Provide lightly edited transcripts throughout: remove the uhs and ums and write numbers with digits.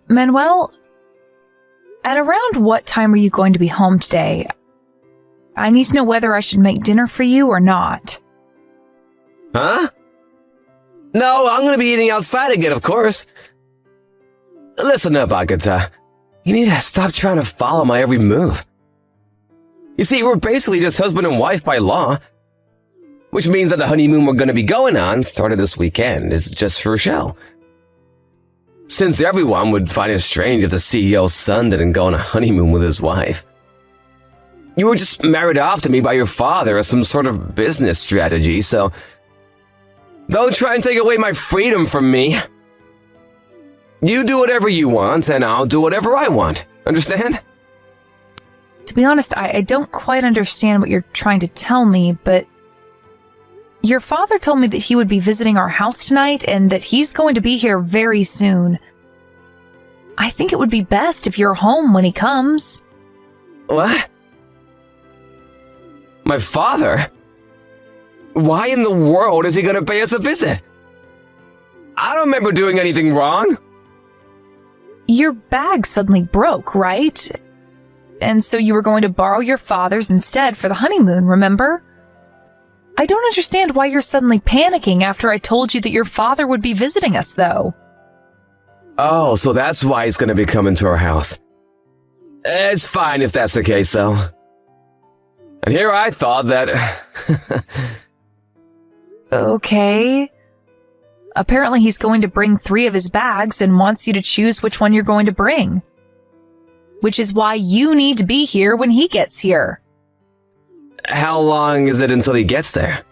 Manuel, at around what time are you going to be home today? I need to know whether I should make dinner for you or not. Huh? No, I'm gonna be eating outside again, of course. Listen up, Agatha. You need to stop trying to follow my every move. You see, we're basically just husband and wife by law. Which means that the honeymoon we're gonna be going on, started this weekend, is just for show. Since everyone would find it strange if the CEO's son didn't go on a honeymoon with his wife. You were just married off to me by your father as some sort of business strategy, so don't try and take away my freedom from me. You do whatever you want, and I'll do whatever I want. Understand? To be honest, I don't quite understand what you're trying to tell me, but your father told me that he would be visiting our house tonight and that he's going to be here very soon. I think it would be best if you're home when he comes. What? My father? Why in the world is he going to pay us a visit? I don't remember doing anything wrong. Your bag suddenly broke, right? And so you were going to borrow your father's instead for the honeymoon, remember? I don't understand why you're suddenly panicking after I told you that your father would be visiting us, though. Oh, so that's why he's going to be coming to our house. It's fine if that's the case, though. And here I thought that... Okay. Apparently he's going to bring 3 of his bags and wants you to choose which one you're going to bring. Which is why you need to be here when he gets here. How long is it until he gets there?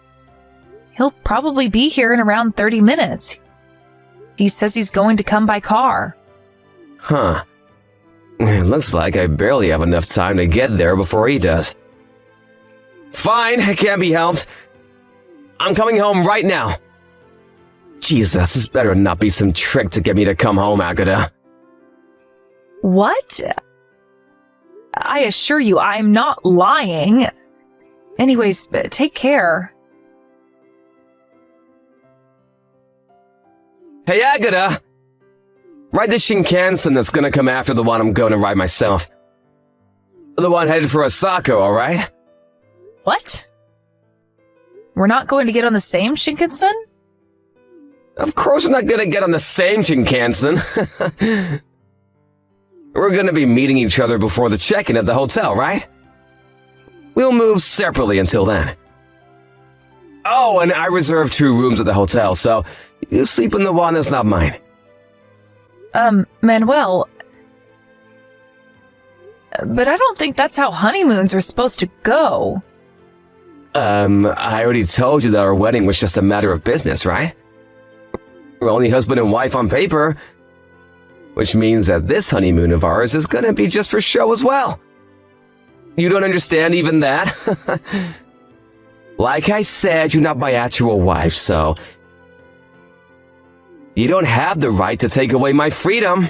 He'll probably be here in around 30 minutes. He says he's going to come by car. Huh. It looks like I barely have enough time to get there before he does. Fine, it can't be helped. I'm coming home right now. Jesus, this better not be some trick to get me to come home, Agatha. What? I assure you, I'm not lying. Anyways, take care. Hey, Agatha! Ride the Shinkansen that's gonna come after the one I'm going to ride myself. The one headed for Osaka, alright? What? We're not going to get on the same Shinkansen? Of course we're not gonna get on the same Shinkansen. We're gonna be meeting each other before the check-in at the hotel, right? We'll move separately until then. Oh, and I reserved 2 rooms at the hotel, so you sleep in the one that's not mine. Manuel... But I don't think that's how honeymoons are supposed to go. I already told you that our wedding was just a matter of business, right? We're only husband and wife on paper. Which means that this honeymoon of ours is gonna be just for show as well. You don't understand even that? Like I said, you're not my actual wife, so... You don't have the right to take away my freedom.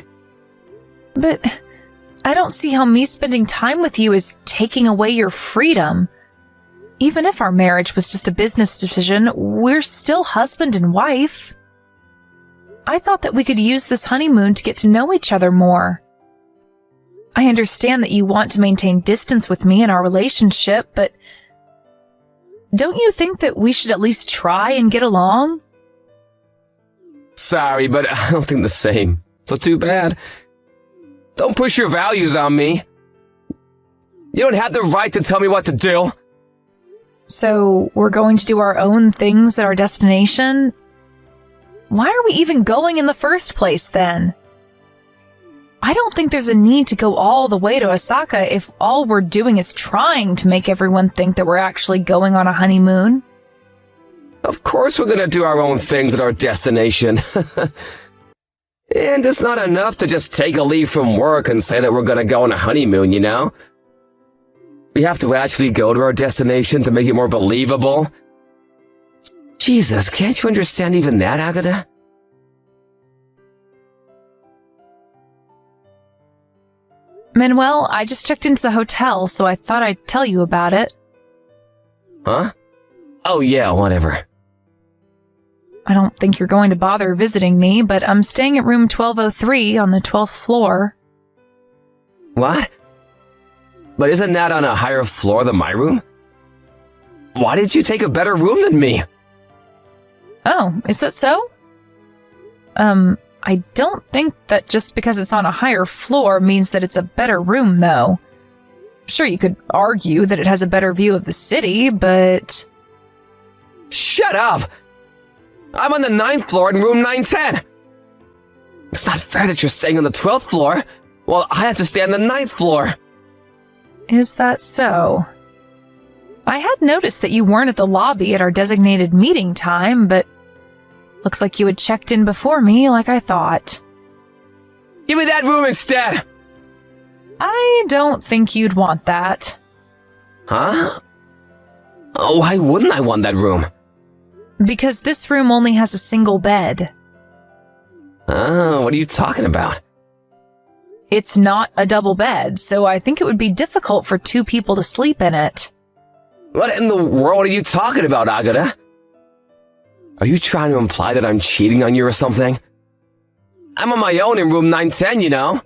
But I don't see how me spending time with you is taking away your freedom. Even if our marriage was just a business decision, we're still husband and wife. I thought that we could use this honeymoon to get to know each other more. I understand that you want to maintain distance with me in our relationship, but don't you think that we should at least try and get along? Sorry, but I don't think the same. So too bad. Don't push your values on me. You don't have the right to tell me what to do. So we're going to do our own things at our destination? Why are we even going in the first place, then? I don't think there's a need to go all the way to Osaka if all we're doing is trying to make everyone think that we're actually going on a honeymoon. Of course we're gonna do our own things at our destination. And it's not enough to just take a leave from work and say that we're gonna go on a honeymoon, you know? We have to actually go to our destination to make it more believable. Jesus, can't you understand even that, Agatha? Manuel, I just checked into the hotel, so I thought I'd tell you about it. Huh? Oh yeah, whatever. I don't think you're going to bother visiting me, but I'm staying at room 1203 on the 12th floor. What? But isn't that on a higher floor than my room? Why did you take a better room than me? Oh, is that so? I don't think that just because it's on a higher floor means that it's a better room, though. Sure, you could argue that it has a better view of the city, but... Shut up! I'm on the 9th floor in room 910. It's not fair that you're staying on the 12th floor, while I have to stay on the 9th floor. Is that so? I had noticed that you weren't at the lobby at our designated meeting time, but looks like you had checked in before me like I thought. Give me that room instead! I don't think you'd want that. Huh? Oh, why wouldn't I want that room? Because this room only has a single bed. Oh, what are you talking about? It's not a double bed, so I think it would be difficult for two people to sleep in it. What in the world are you talking about, Agata? Are you trying to imply that I'm cheating on you or something? I'm on my own in room 910, you know?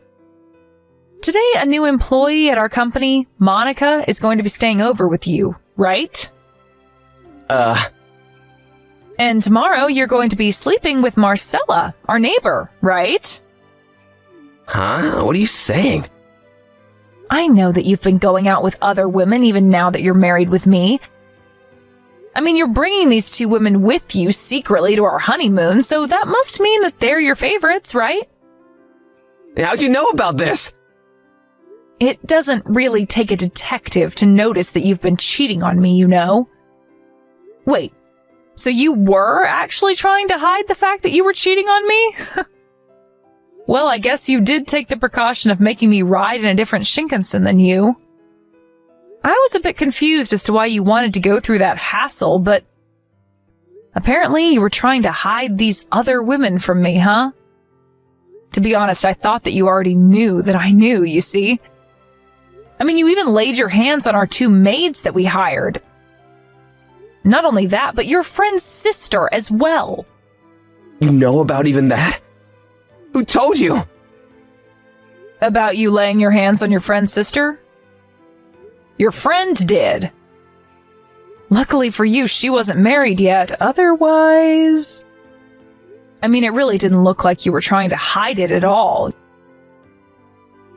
Today, a new employee at our company, Monica, is going to be staying over with you, right? And tomorrow, you're going to be sleeping with Marcella, our neighbor, right? Huh? What are you saying? I know that you've been going out with other women even now that you're married with me. I mean, you're bringing these two women with you secretly to our honeymoon, so that must mean that they're your favorites, right? How'd you know about this? It doesn't really take a detective to notice that you've been cheating on me, you know? Wait, so you were actually trying to hide the fact that you were cheating on me? Well, I guess you did take the precaution of making me ride in a different Shinkansen than you. I was a bit confused as to why you wanted to go through that hassle, but apparently you were trying to hide these other women from me, huh? To be honest, I thought that you already knew that I knew, you see? I mean, you even laid your hands on our two maids that we hired. Not only that, but your friend's sister as well. You know about even that? Who told you? About you laying your hands on your friend's sister? Your friend did. Luckily for you, she wasn't married yet. Otherwise... I mean, it really didn't look like you were trying to hide it at all.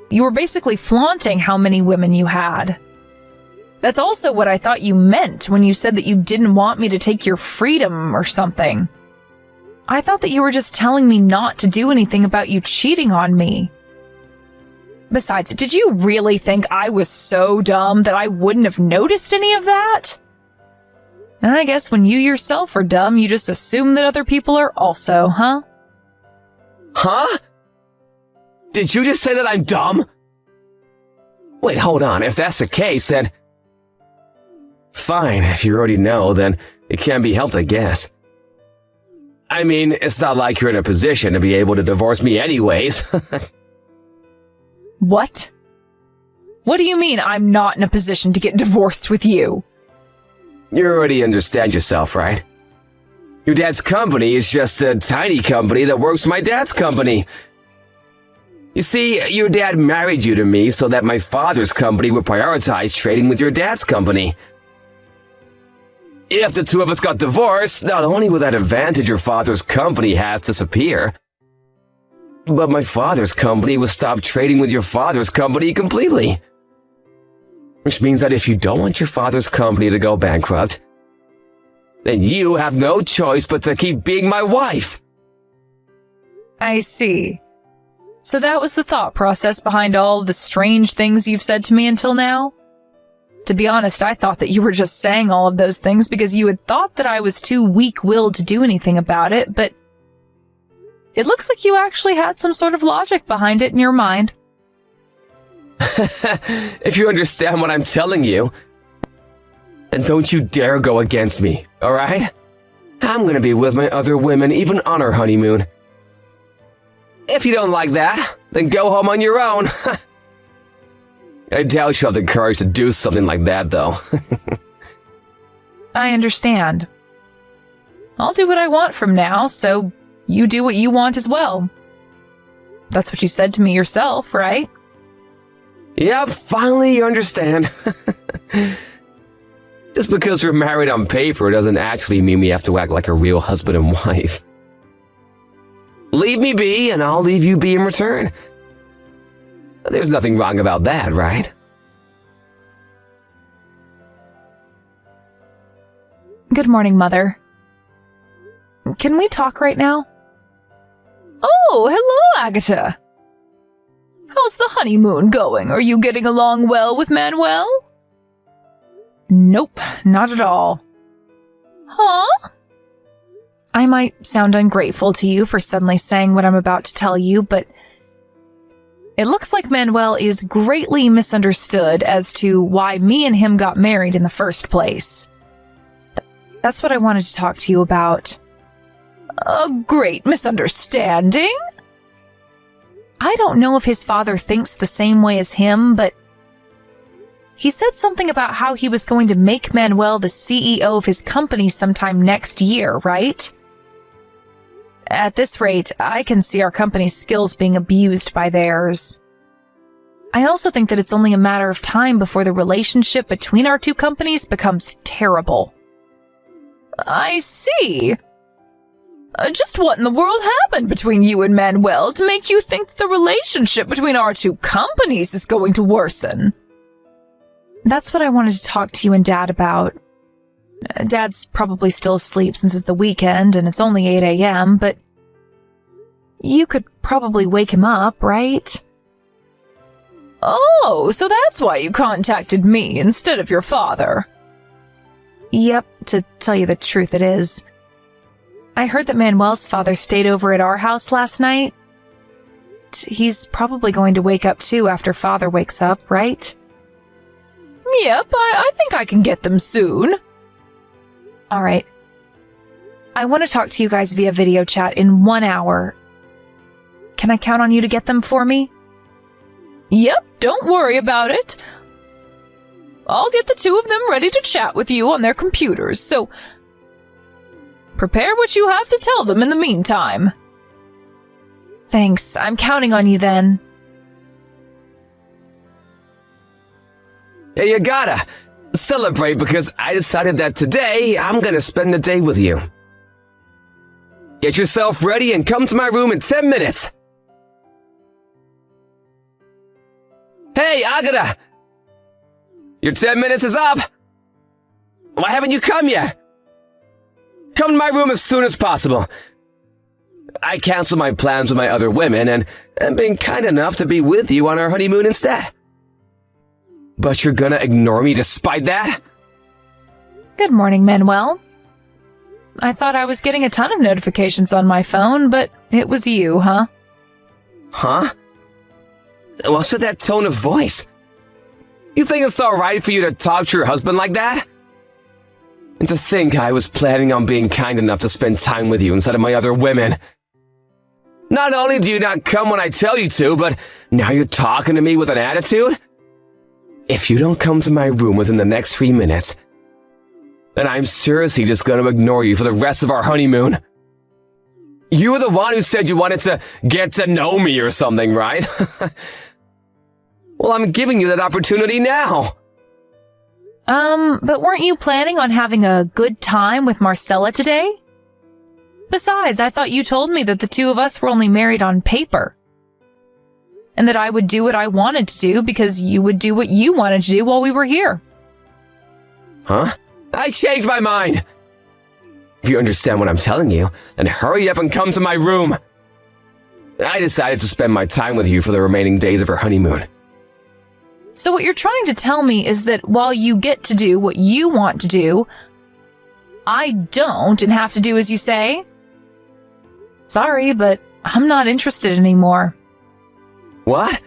You were basically flaunting how many women you had. That's also what I thought you meant when you said that you didn't want me to take your freedom or something. I thought that you were just telling me not to do anything about you cheating on me. Besides, did you really think I was so dumb that I wouldn't have noticed any of that? And I guess when you yourself are dumb, you just assume that other people are also, huh? Huh? Did you just say that I'm dumb? Wait, hold on. If that's the case, then... Fine, if you already know, then it can't be helped, I guess. I mean, it's not like you're in a position to be able to divorce me anyways. What? What do you mean I'm not in a position to get divorced with you? You already understand yourself, right? Your dad's company is just a tiny company that works for my dad's company. You see, your dad married you to me so that my father's company would prioritize trading with your dad's company. If the two of us got divorced, not only would that advantage your father's company has disappear, but my father's company would stop trading with your father's company completely. Which means that if you don't want your father's company to go bankrupt, then you have no choice but to keep being my wife. I see. So that was the thought process behind all of the strange things you've said to me until now? To be honest, I thought that you were just saying all of those things because you had thought that I was too weak-willed to do anything about it, but it looks like you actually had some sort of logic behind it in your mind. If you understand what I'm telling you, then don't you dare go against me, alright? I'm gonna be with my other women even on our honeymoon. If you don't like that, then go home on your own. I doubt you'll have the courage to do something like that, though. I understand. I'll do what I want from now, so you do what you want as well. That's what you said to me yourself, right? Yep, finally you understand. Just because we're married on paper doesn't actually mean we have to act like a real husband and wife. Leave me be, and I'll leave you be in return. There's nothing wrong about that, right? Good morning, Mother. Can we talk right now? Oh, hello, Agatha. How's the honeymoon going? Are you getting along well with Manuel? Nope, not at all. Huh? I might sound ungrateful to you for suddenly saying what I'm about to tell you, but it looks like Manuel is greatly misunderstood as to why me and him got married in the first place. That's what I wanted to talk to you about. A great misunderstanding? I don't know if his father thinks the same way as him, but he said something about how he was going to make Manuel the CEO of his company sometime next year, right? At this rate, I can see our company's skills being abused by theirs. I also think that it's only a matter of time before the relationship between our two companies becomes terrible. I see. Just what in the world happened between you and Manuel to make you think that the relationship between our two companies is going to worsen? That's what I wanted to talk to you and Dad about. Dad's probably still asleep since it's the weekend and it's only 8 a.m., but you could probably wake him up, right? Oh, so that's why you contacted me instead of your father. Yep, to tell you the truth it is. I heard that Manuel's father stayed over at our house last night. He's probably going to wake up too after Father wakes up, right? Yep, I think I can get them soon. Alright. I want to talk to you guys via video chat in 1 hour. Can I count on you to get them for me? Yep, don't worry about it. I'll get the two of them ready to chat with you on their computers, so prepare what you have to tell them in the meantime. Thanks, I'm counting on you then. Hey, you gotta celebrate because I decided that today I'm gonna spend the day with you. Get yourself ready and come to my room in 10 minutes. Hey, Agatha! Your 10 minutes is up! Why haven't you come yet? Come to my room as soon as possible. I canceled my plans with my other women and am being kind enough to be with you on our honeymoon instead. But you're gonna ignore me despite that? Good morning, Manuel. I thought I was getting a ton of notifications on my phone, but it was you, huh? Huh? What's with that tone of voice? You think it's alright for you to talk to your husband like that? And to think I was planning on being kind enough to spend time with you instead of my other women. Not only do you not come when I tell you to, but now you're talking to me with an attitude? If you don't come to my room within the next 3 minutes, then I'm seriously just going to ignore you for the rest of our honeymoon. You were the one who said you wanted to get to know me or something, right? Well, I'm giving you that opportunity now. But weren't you planning on having a good time with Marcella today? Besides, I thought you told me that the two of us were only married on paper. And that I would do what I wanted to do because you would do what you wanted to do while we were here. Huh? I changed my mind! If you understand what I'm telling you, then hurry up and come to my room. I decided to spend my time with you for the remaining days of our honeymoon. So what you're trying to tell me is that while you get to do what you want to do, I don't and have to do as you say? Sorry, but I'm not interested anymore. What?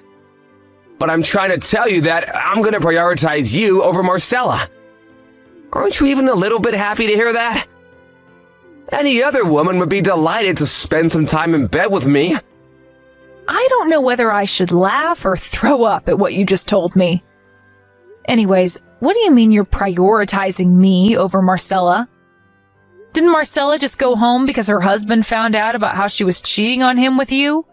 But I'm trying to tell you that I'm going to prioritize you over Marcella. Aren't you even a little bit happy to hear that? Any other woman would be delighted to spend some time in bed with me. I don't know whether I should laugh or throw up at what you just told me. Anyways, what do you mean you're prioritizing me over Marcella? Didn't Marcella just go home because her husband found out about how she was cheating on him with you?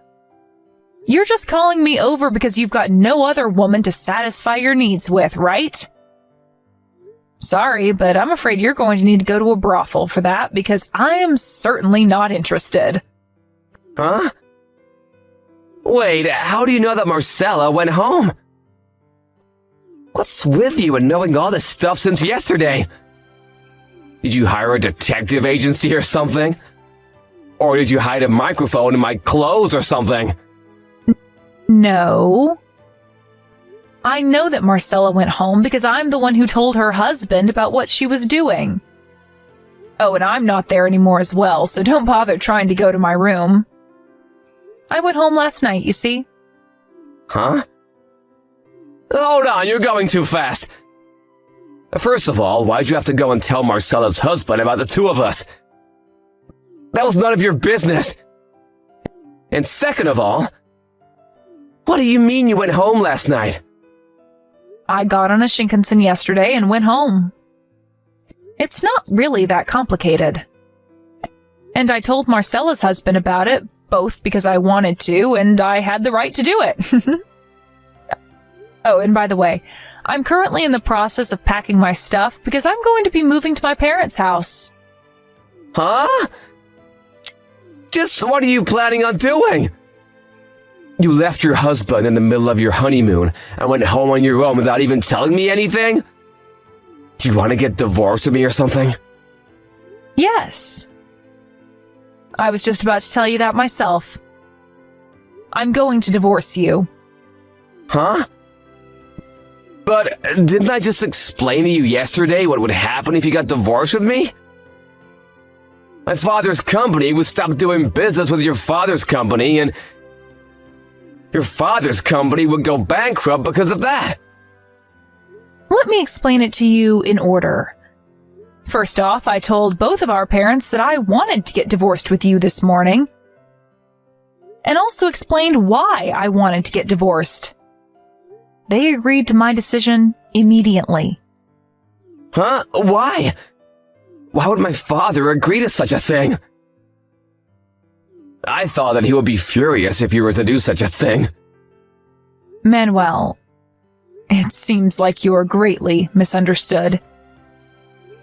You're just calling me over because you've got no other woman to satisfy your needs with, right? Sorry, but I'm afraid you're going to need to go to a brothel for that because I am certainly not interested. Huh? Wait, how do you know that Marcella went home? What's with you and knowing all this stuff since yesterday? Did you hire a detective agency or something? Or did you hide a microphone in my clothes or something? No. I know that Marcella went home because I'm the one who told her husband about what she was doing. Oh, and I'm not there anymore as well, so don't bother trying to go to my room. I went home last night, you see. Huh? Hold on, you're going too fast. First of all, why'd you have to go and tell Marcella's husband about the two of us? That was none of your business. And second of all, what do you mean you went home last night? I got on a Shinkansen yesterday and went home. It's not really that complicated. And I told Marcella's husband about it, both because I wanted to and I had the right to do it. Oh, and by the way, I'm currently in the process of packing my stuff because I'm going to be moving to my parents' house. Huh? Just what are you planning on doing? You left your husband in the middle of your honeymoon and went home on your own without even telling me anything? Do you want to get divorced with me or something? Yes. I was just about to tell you that myself. I'm going to divorce you. Huh? But didn't I just explain to you yesterday what would happen if you got divorced with me? My father's company would stop doing business with your father's company, and your father's company would go bankrupt because of that. Let me explain it to you in order. First off, I told both of our parents that I wanted to get divorced with you this morning, and also explained why I wanted to get divorced. They agreed to my decision immediately. Huh? Why? Why would my father agree to such a thing? I thought that he would be furious if you were to do such a thing. Manuel, it seems like you are greatly misunderstood.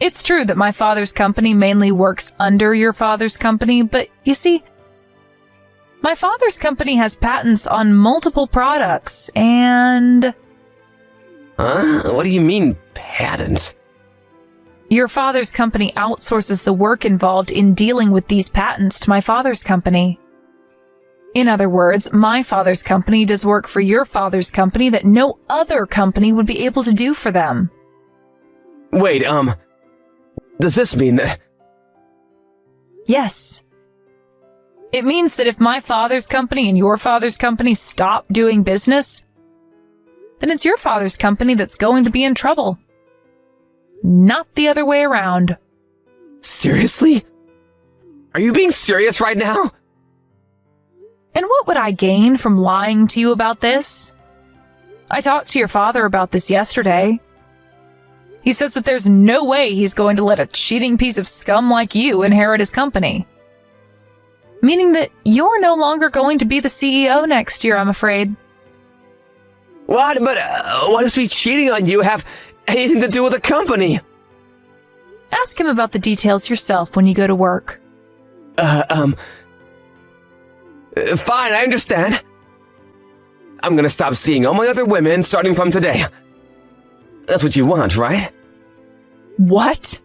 It's true that my father's company mainly works under your father's company, but you see, my father's company has patents on multiple products, and... Huh? What do you mean, patents? Your father's company outsources the work involved in dealing with these patents to my father's company. In other words, my father's company does work for your father's company that no other company would be able to do for them. Wait, does this mean that... Yes. It means that if my father's company and your father's company stop doing business, then it's your father's company that's going to be in trouble. Not the other way around. Seriously? Are you being serious right now? And what would I gain from lying to you about this? I talked to your father about this yesterday. He says that there's no way he's going to let a cheating piece of scum like you inherit his company. Meaning that you're no longer going to be the CEO next year, I'm afraid. What? But what does me cheating on you have anything to do with the company? Ask him about the details yourself when you go to work. Fine, I understand. I'm gonna stop seeing all my other women starting from today. That's what you want, right? What?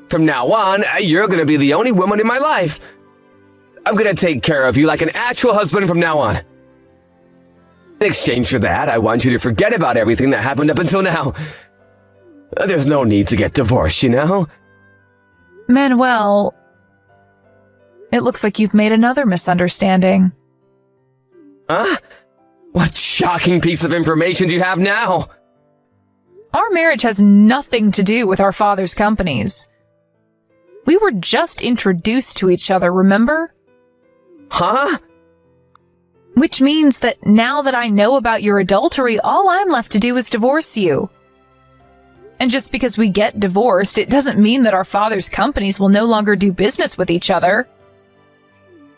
From now on, you're gonna be the only woman in my life. I'm gonna take care of you like an actual husband from now on. In exchange for that, I want you to forget about everything that happened up until now. There's no need to get divorced, you know? Manuel, it looks like you've made another misunderstanding. Huh? What shocking piece of information do you have now? Our marriage has nothing to do with our father's companies. We were just introduced to each other, remember? Huh? Which means that now that I know about your adultery, all I'm left to do is divorce you. And just because we get divorced, it doesn't mean that our father's companies will no longer do business with each other.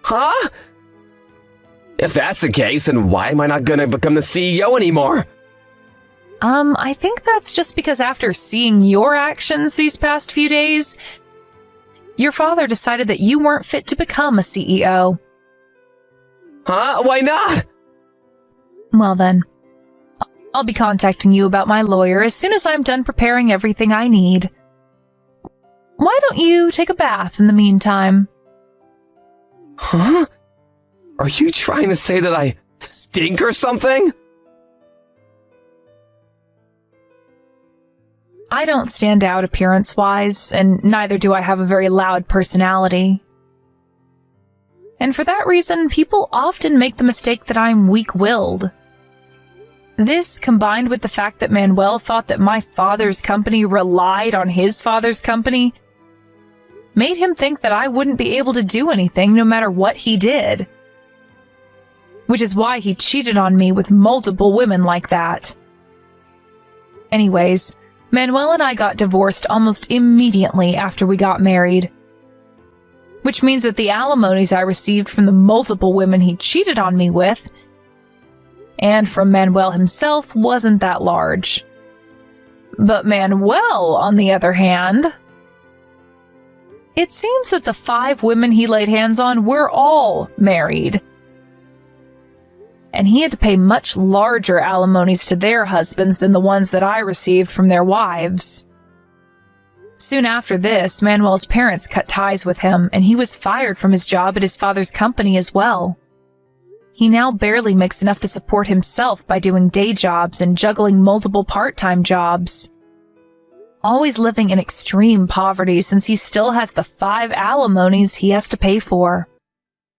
Huh? If that's the case, then why am I not gonna become the CEO anymore? I think that's just because after seeing your actions these past few days, your father decided that you weren't fit to become a CEO. Huh? Why not? Well then, I'll be contacting you about my lawyer as soon as I'm done preparing everything I need. Why don't you take a bath in the meantime? Huh? Are you trying to say that I stink or something? I don't stand out appearance-wise, and neither do I have a very loud personality. And for that reason, people often make the mistake that I'm weak-willed. This, combined with the fact that Manuel thought that my father's company relied on his father's company, made him think that I wouldn't be able to do anything no matter what he did. Which is why he cheated on me with multiple women like that. Anyways, Manuel and I got divorced almost immediately after we got married. Which means that the alimonies I received from the multiple women he cheated on me with, and from Manuel himself, wasn't that large. But Manuel, on the other hand, it seems that the 5 women he laid hands on were all married. And he had to pay much larger alimonies to their husbands than the ones that I received from their wives. Soon after this, Manuel's parents cut ties with him, and he was fired from his job at his father's company as well. He now barely makes enough to support himself by doing day jobs and juggling multiple part-time jobs. Always living in extreme poverty since he still has the 5 alimonies he has to pay for.